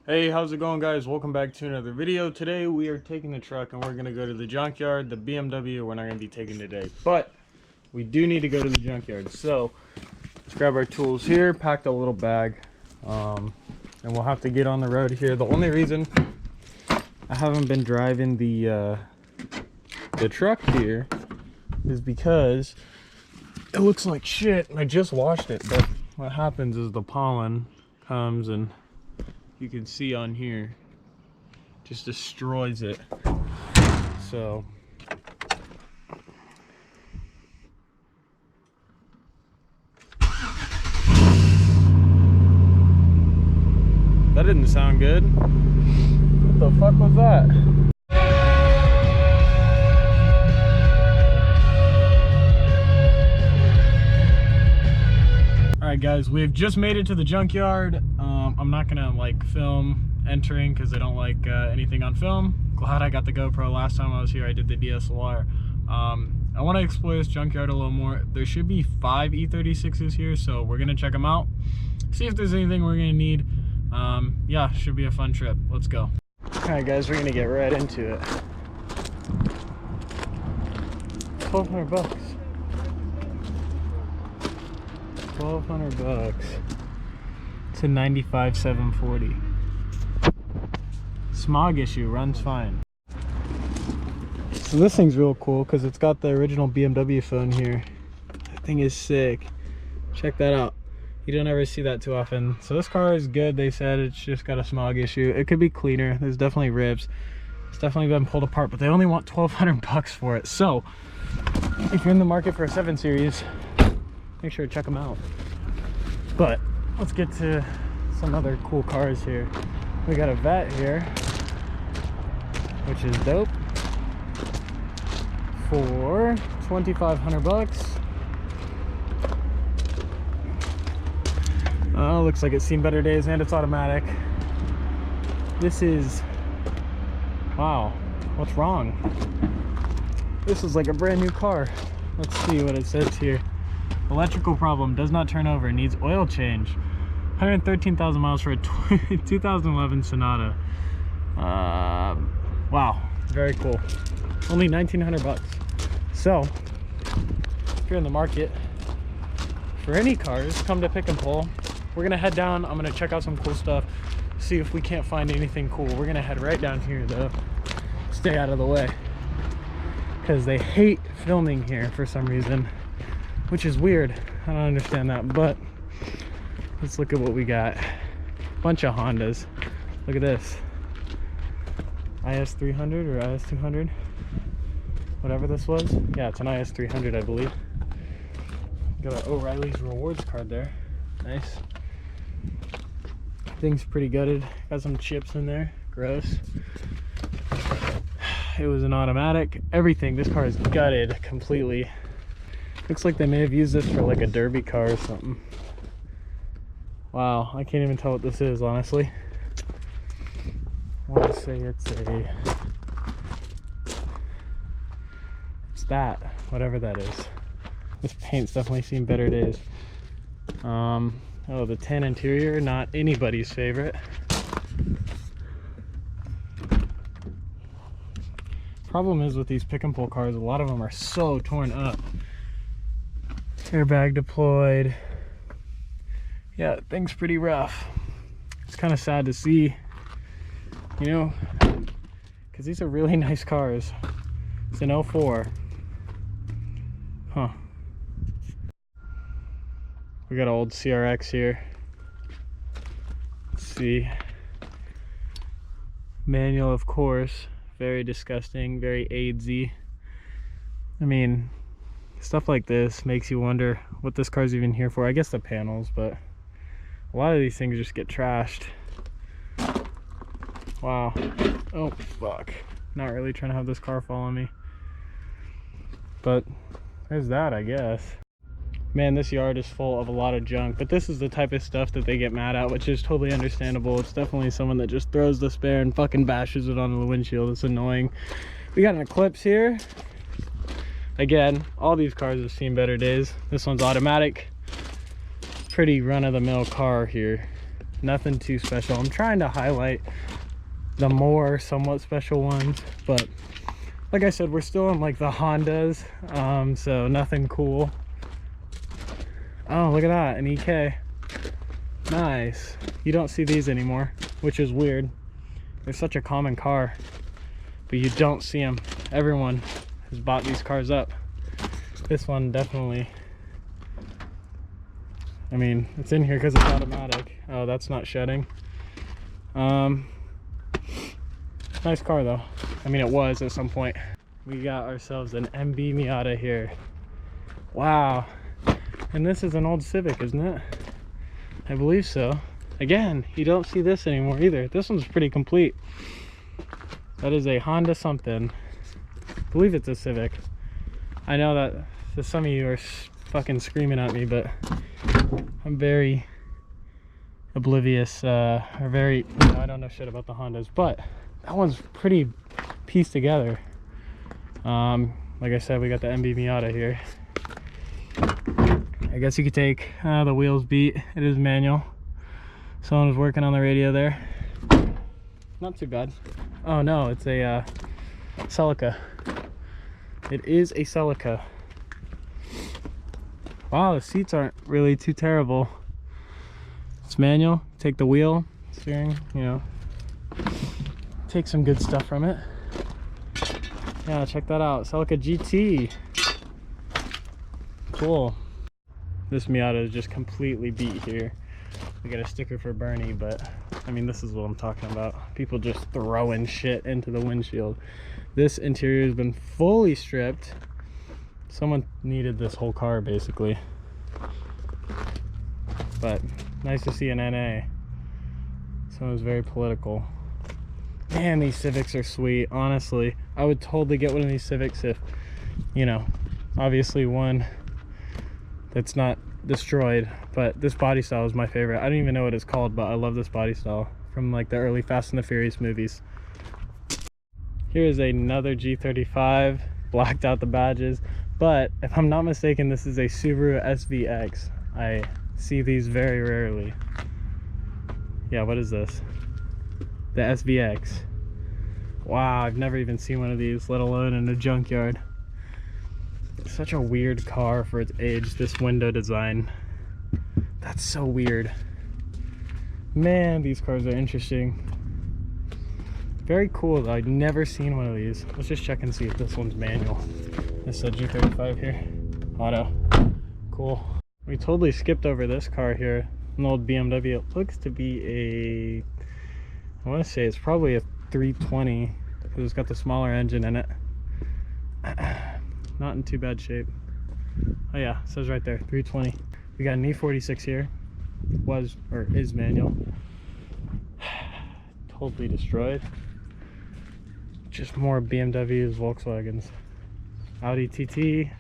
Hey, how's it going, guys? Welcome back to another video. Today we are taking the truck and we're gonna go to the junkyard. The BMW we're not gonna be taking today, but we do need to go to the junkyard. So let's grab our tools here, packed a little bag, and we'll have to get on the road here. The only reason I haven't been driving the truck here is because it looks like shit and I just washed it. But what happens is the pollen comes and you can see on here just destroys it. So that didn't sound good. What the fuck was that? Alright guys, we've just made it to the junkyard. I'm not gonna like film entering because I don't like anything on film. Glad I got the GoPro. Last time I was here I did the DSLR. I want to explore this junkyard a little more. There should be 5 E36s here, so we're gonna check them out, see if there's anything we're gonna need. Yeah, should be a fun trip. Let's go. Alright guys, we're gonna get right into it. 1,200 bucks. 1,200 bucks to 95,740. Smog issue, runs fine. So this thing's real cool because it's got the original BMW phone here. That thing is sick. Check that out. You don't ever see that too often. So this car is good. They said it's just got a smog issue. It could be cleaner. There's definitely ribs. It's definitely been pulled apart, but they only want 1,200 bucks for it. So if you're in the market for a 7 Series, make sure to check them out. But let's get to some other cool cars here. We got a Vet here, which is dope, for 2,500 bucks. Oh, looks like it's seen better days and it's automatic. This is, wow, what's wrong? This is like a brand new car. Let's see what it says here. Electrical problem, does not turn over, needs oil change. 113,000 miles for a 2011 Sonata. Wow, very cool. Only 1,900 bucks. So if you're in the market for any cars, come to Pick and Pull. We're gonna head down. I'm gonna check out some cool stuff, see if we can't find anything cool. We're gonna head right down here though. Stay out of the way because they hate filming here for some reason, which is weird. I don't understand that, but let's look at what we got. Bunch of Hondas. Look at this. IS300 or IS200, whatever this was. Yeah, it's an IS300, I believe. Got an O'Reilly's rewards card there. Nice. Thing's pretty gutted. Got some chips in there. Gross. It was an automatic. Everything. This car is gutted completely. Looks like they may have used this for like a derby car or something. Wow, I can't even tell what this is, honestly. I want to say it's that, whatever that is. This paint's definitely seen better days. Oh, the tan interior, not anybody's favorite. Problem is with these Pick and Pull cars, a lot of them are so torn up. Airbag deployed. Yeah, thing's pretty rough. It's kind of sad to see, you know, because these are really nice cars. It's an 04. Huh. We got an old CRX here. Let's see. Manual, of course. Very disgusting, very AIDS-y. I mean, stuff like this makes you wonder what this car's even here for. I guess the panels, but a lot of these things just get trashed. Wow. Oh, fuck. Not really trying to have this car follow me. But there's that, I guess. Man, this yard is full of a lot of junk, but this is the type of stuff that they get mad at, which is totally understandable. It's definitely someone that just throws the spare and fucking bashes it onto the windshield. It's annoying. We got an Eclipse here. Again, all these cars have seen better days. This one's automatic. Pretty run-of-the-mill car here. Nothing too special. I'm trying to highlight the more somewhat special ones, but like I said, we're still in like the Hondas, so nothing cool. Oh, look at that, an EK. Nice. You don't see these anymore, which is weird. They're such a common car, but you don't see them. Everyone has bought these cars up. This one definitely, I mean, it's in here because it's automatic. Oh, that's not shedding. Nice car though. I mean, it was at some point. We got ourselves an MB Miata here. Wow. And this is an old Civic, isn't it? I believe so. Again, you don't see this anymore either. This one's pretty complete. That is a Honda something. I believe it's a Civic. I know that some of you are fucking screaming at me, but I'm very oblivious, or very, you know, I don't know shit about the Hondas, but that one's pretty pieced together. Like I said, we got the MB Miata here. I guess you could take the wheels beat. It is manual. Someone was working on the radio there. Not too bad. Oh no, it's a Celica. It is a Celica. Wow, the seats aren't really too terrible. It's manual. Take the wheel, steering, you know. Take some good stuff from it. Yeah, check that out. Celica GT. Cool. This Miata is just completely beat here. We got a sticker for Bernie, but I mean, this is what I'm talking about. People just throwing shit into the windshield. This interior has been fully stripped. Someone needed this whole car basically. But nice to see an NA. Someone was very political. Man, these Civics are sweet. Honestly, I would totally get one of these Civics if, you know, obviously one that's not destroyed, but this body style is my favorite. I don't even know what it's called, but I love this body style from like the early Fast and the Furious movies. Here is another G35, blacked out the badges, but if I'm not mistaken, this is a Subaru SVX. I see these very rarely. Yeah, what is this? The SVX. Wow, I've never even seen one of these, let alone in a junkyard. Such a weird car for its age, this window design. That's so weird. Man, these cars are interesting. Very cool though. I've never seen one of these. Let's just check and see if this one's manual. This is a G35 here. Auto. Cool. We totally skipped over this car here. An old BMW. It looks to be a, I want to say it's probably a 320 because it's got the smaller engine in it. Not in too bad shape. Oh yeah, it says right there, 320. We got an E36 here. Was, or is manual. Totally destroyed. Just more BMWs, Volkswagens. Audi TT.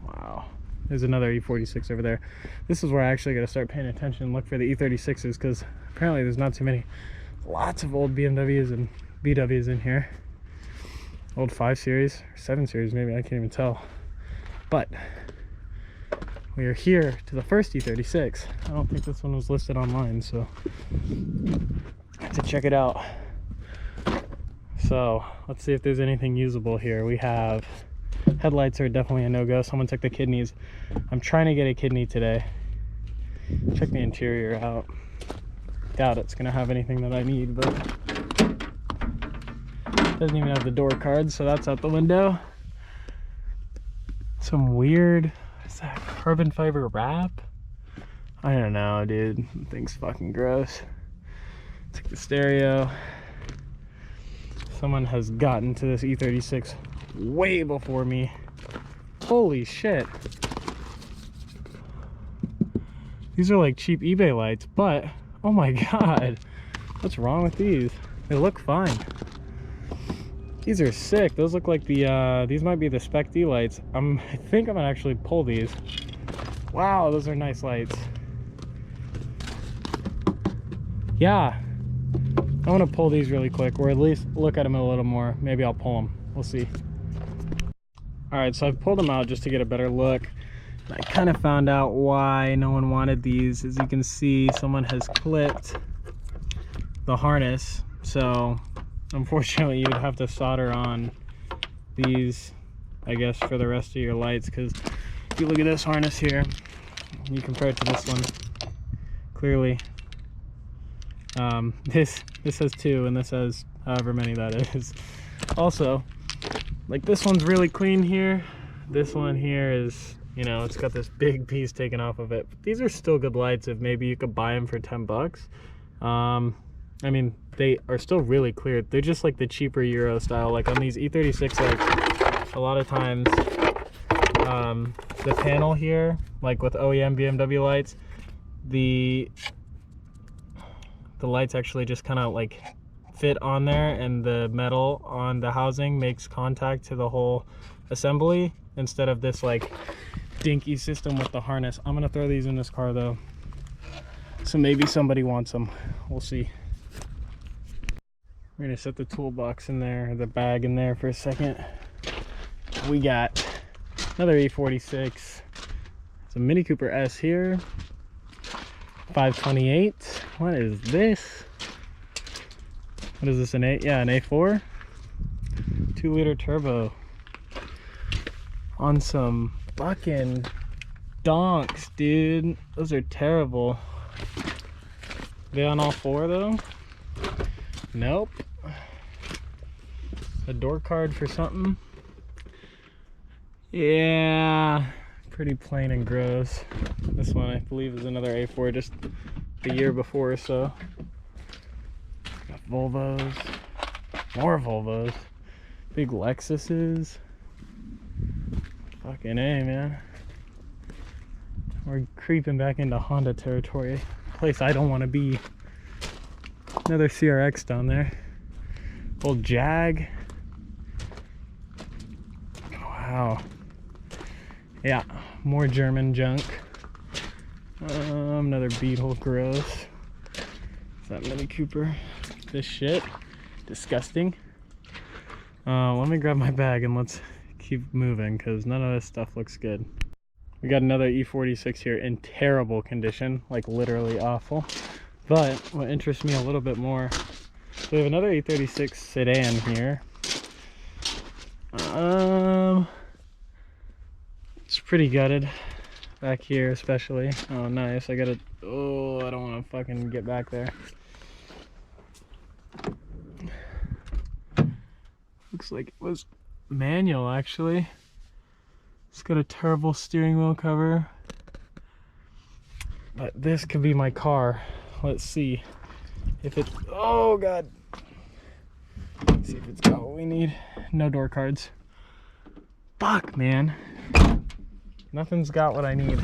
Wow. There's another E46 over there. This is where I actually got to start paying attention and look for the E36s because apparently there's not too many. Lots of old BMWs and VWs in here. Old 5 Series, or 7 Series maybe, I can't even tell. But we are here to the first E36. I don't think this one was listed online, so I have to check it out. So let's see if there's anything usable here. We have headlights are definitely a no-go. Someone took the kidneys. I'm trying to get a kidney today. Check the interior out. Doubt it's gonna have anything that I need, but doesn't even have the door card, so that's out the window. Some weird, what's that, carbon fiber wrap? I don't know, dude. The thing's fucking gross. Took the stereo. Someone has gotten to this E36 way before me. Holy shit. These are like cheap eBay lights, but oh my god. What's wrong with these? They look fine. These are sick. Those look like the, these might be the Spec D lights. I think I'm gonna actually pull these. Wow, those are nice lights. Yeah, I want to pull these really quick, or at least look at them a little more. Maybe I'll pull them. We'll see. All right, so I've pulled them out just to get a better look. I kind of found out why no one wanted these. As you can see, someone has clipped the harness, so unfortunately you'd have to solder on these, I guess, for the rest of your lights. Because if you look at this harness here, you compare it to this one, clearly this has 2 and this has however many that is. Also, like, this one's really clean here. This one here is, you know, it's got this big piece taken off of it. But these are still good lights if maybe you could buy them for 10 bucks. I mean, they are still really clear. They're just like the cheaper Euro style. Like on these E36, like a lot of times, the panel here, like with OEM BMW lights, the lights actually just kind of like fit on there, and the metal on the housing makes contact to the whole assembly instead of this like dinky system with the harness. I'm gonna throw these in this car though, so maybe somebody wants them. We'll see. We're gonna set the toolbox in there, the bag in there for a second. We got another E46. It's a Mini Cooper S here. 528. What is this? What is this, an A? Yeah, an A4? 2-liter turbo. On some fucking donks, dude. Those are terrible. They on all 4 though? Nope. A door card for something? Yeah, pretty plain and gross. This one I believe is another A4, just the year before or so. Got Volvos, more Volvos, big Lexuses. Fucking A, man. We're creeping back into Honda territory, a place I don't want to be. Another CRX down there. Old Jag. Wow. Yeah, more German junk. Another Beetle, gross. Is that Mini Cooper? This shit, disgusting. Let me grab my bag and let's keep moving, because none of this stuff looks good. We got another E46 here in terrible condition, like literally awful. But what interests me a little bit more, so we have another E36 sedan here. It's pretty gutted back here, especially. Oh, nice. I gotta, oh, I don't want to fucking get back there. Looks like it was manual, actually. It's got a terrible steering wheel cover. But this could be my car. Let's see if it, oh god. Let's see if it's got what we need. No door cards. Fuck, man. Nothing's got what I need.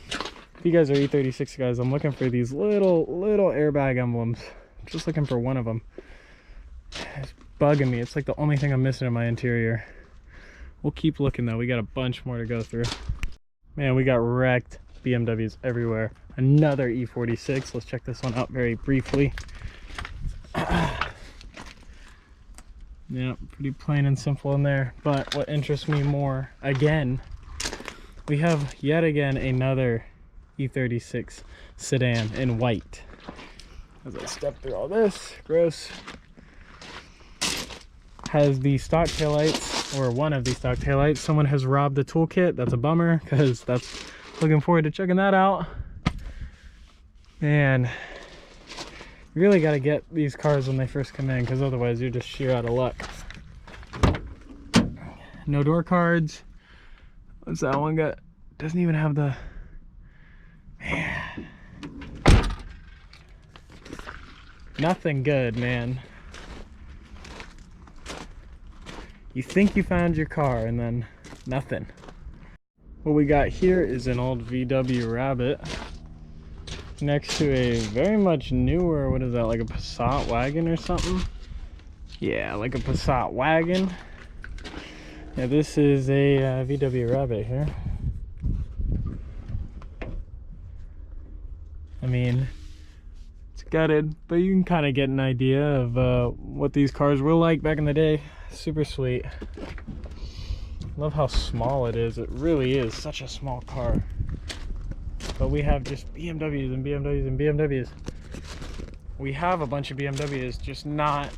If you guys are E36 guys, I'm looking for these little airbag emblems. I'm just looking for one of them. It's bugging me. It's like the only thing I'm missing in my interior. We'll keep looking though. We got a bunch more to go through. Man, we got wrecked BMWs everywhere. Another E46. Let's check this one out very briefly. Yeah, pretty plain and simple in there. But what interests me more, again, we have yet again another E36 sedan in white. As I step through all this, gross. Has the stock taillights, or one of the stock taillights. Someone has robbed the toolkit. That's a bummer, because that's, looking forward to checking that out. Man, you really got to get these cars when they first come in, because otherwise you're just sheer out of luck. No door cards. What's that one got? Doesn't even have the, man. Nothing good, man. You think you found your car and then nothing. What we got here is an old VW Rabbit next to a very much newer, what is that, like a Passat wagon or something? Yeah, like a Passat wagon. Yeah, this is a VW Rabbit here. I mean, it's gutted, but you can kind of get an idea of what these cars were like back in the day. Super sweet. Love how small it is. It really is such a small car. But we have just BMWs and BMWs and BMWs. We have a bunch of BMWs, just not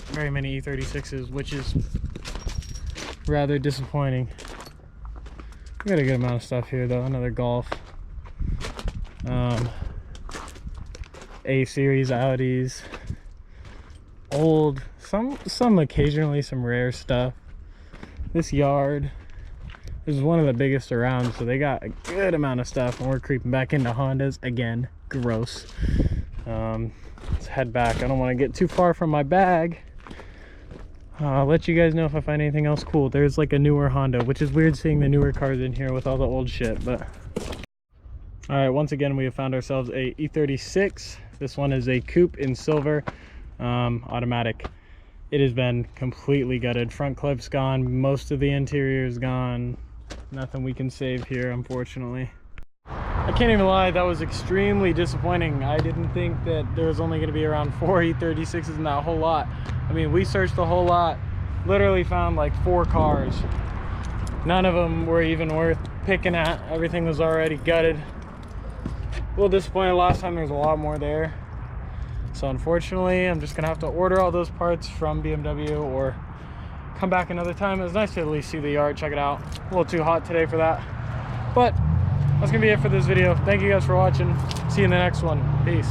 very many E36s, which is rather disappointing. We got a good amount of stuff here though. Another Golf, A series Audis, old, some occasionally some rare stuff. This yard is one of the biggest around, so they got a good amount of stuff, and we're creeping back into Hondas again. Gross. Let's head back. I don't want to get too far from my bag. I'll let you guys know if I find anything else cool. There's like a newer Honda, which is weird seeing the newer cars in here with all the old shit, but all right, once again we have found ourselves a E36. This one is a coupe in silver, automatic. It has been completely gutted. Front clip's gone, most of the interior is gone. Nothing we can save here, unfortunately. I can't even lie, that was extremely disappointing. I didn't think that there was only going to be around 4 E36s in that whole lot. I mean, we searched the whole lot, literally found like 4 cars. None of them were even worth picking at. Everything was already gutted. A little disappointed last time, there's a lot more there. So unfortunately, I'm just gonna have to order all those parts from BMW or come back another time. It was nice to at least see the yard, check it out. A little too hot today for that. But that's gonna be it for this video. Thank you guys for watching. See you in the next one. Peace.